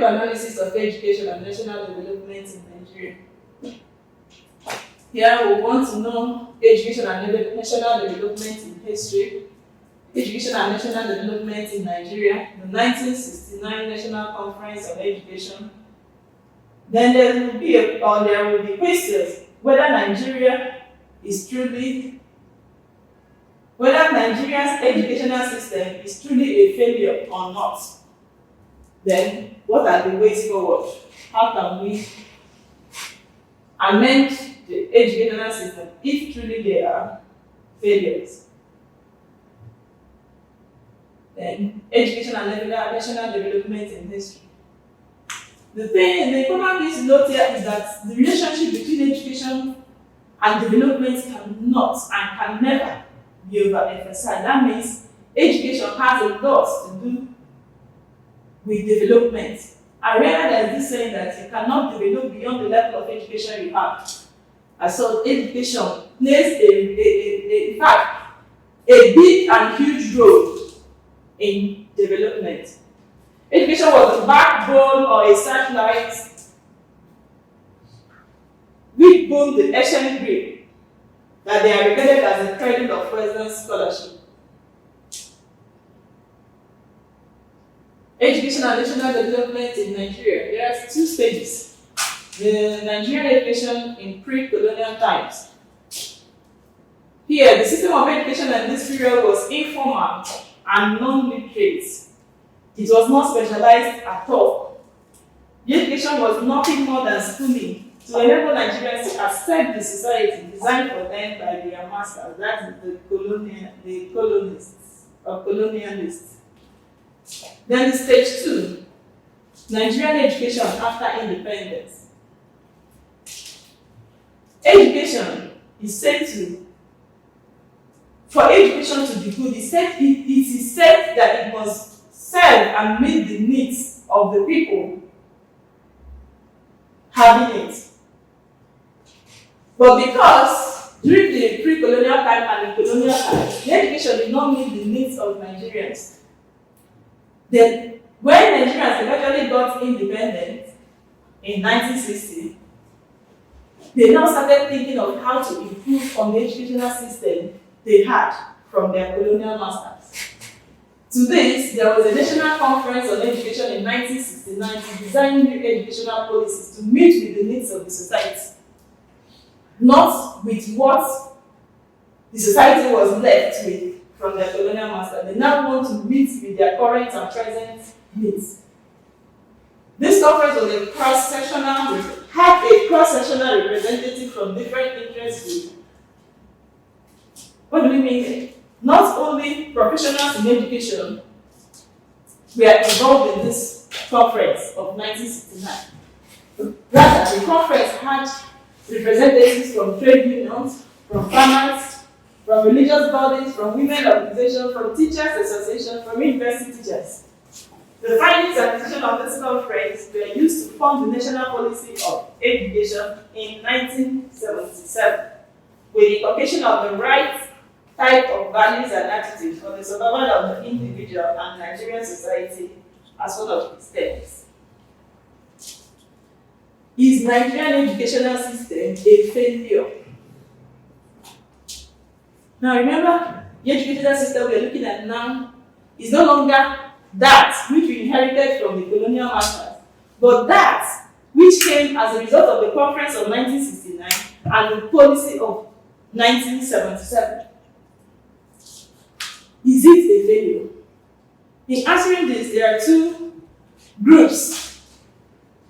analysis of education and national development in Nigeria. Here we want to know education and national development in history, education and national development in Nigeria, the 1969 National Conference on Education. Then there will be questions whether Nigeria's educational system is truly a failure or not. Then what are the ways forward? How can we amend the educational system if truly they are failures? Then education and national development in history. The important thing to note here is that the relationship between education and development cannot and can never be overemphasized. That means education has a lot to do with development. I remember there is this saying that you cannot develop beyond the level of education you have. And so education plays in fact, a big and huge role in development. Education was the backbone or a satellite which boomed the ancient Greek, that they are regarded as a credit of Western scholarship. Education and national development in Nigeria. There are two stages. The Nigerian education in pre-colonial times. Here, the system of education in this period was informal and non-literate. It was not specialized at all. The education was nothing more than schooling to enable Nigerians to accept the society designed for them by their masters, that is the colonists or colonialists. Then the stage 2, Nigerian education after independence. Education is said to, for education to be good, it is said that it must serve and meet the needs of the people having it. But because during the pre-colonial time and the colonial time, the education did not meet the needs of Nigerians, then when Nigerians eventually got independent in 1960, they now started thinking of how to improve on the educational system they had from their colonial masters. To this, there was a national conference on education in 1969 to design new educational policies to meet with the needs of the society, not with what the society was left with from their colonial master. They now want to meet with their current and present needs. This conference was had a cross-sectional representative from different interest groups. What do we mean? Not only professionals in education were involved in this conference of 1969. Rather, the conference had representatives from trade unions, from farmers, from religious bodies, from women organizations, from teachers associations, from university teachers. The findings and decisions of this conference were used to form the national policy of education in 1977, with the inculcation of the right type of values and attitudes for the survival of the individual and Nigerian society as one of its themes. Is Nigerian educational system a failure? Now remember, the educational system we are looking at now is no longer that which we inherited from the colonial masters, but that which came as a result of the conference of 1969 and the policy of 1977. Is it a failure? In answering this, there are two groups,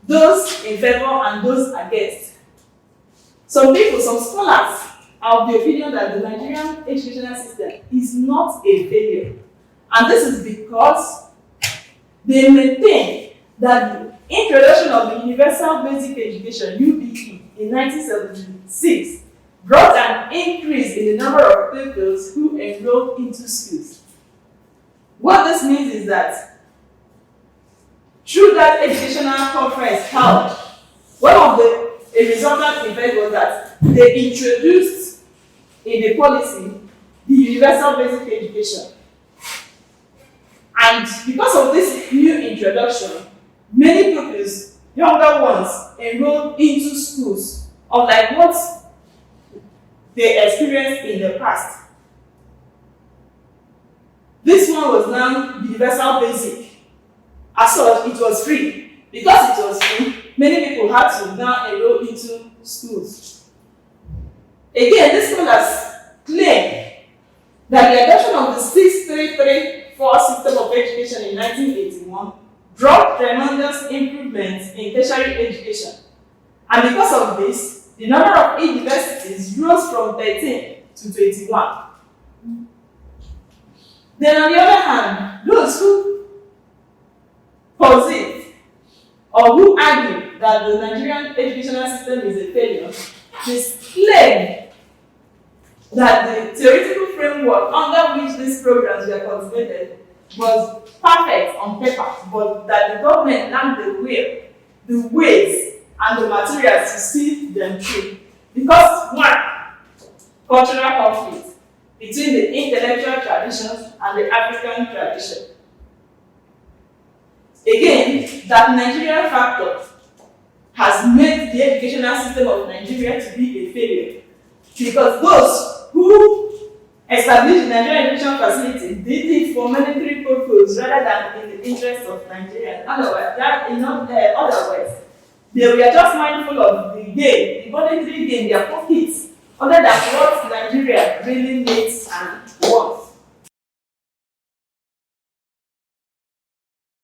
those in favor and those against. Some people, some scholars, are of the opinion that the Nigerian educational system is not a failure. And this is because they maintain that the introduction of the Universal Basic Education, UBE, in 1976 brought an increase in the number of pupils who enrolled into schools. What this means is that through that educational conference held, one of the resultant events was that they introduced in the policy the Universal Basic Education. And because of this new introduction, many pupils, younger ones, enrolled into schools, unlike what they experienced in the past. This one was now universal basic. As such, it was free. Because it was free, many people had to now enroll into schools. Again, this scholars claim that the adoption of the 6334 system of education in 1981 brought tremendous improvements in tertiary education. And because of this, the number of universities rose from 13 to 21. Then on the other hand, those who posit or who argue that the Nigerian educational system is a failure, they claim that the theoretical framework under which these programs were cultivated was perfect on paper, but that the government lacked the will, the ways, and the materials to see them through. Because one, cultural conflict between the intellectual traditions and the African tradition. Again, that Nigerian factor has made the educational system of Nigeria to be a failure. Because those who established the Nigerian education facility did it for monetary purposes rather than in the interest of Nigerians. Otherwise, they were just mindful of the gain, the monetary gain, their profits, other than what Nigeria really needs and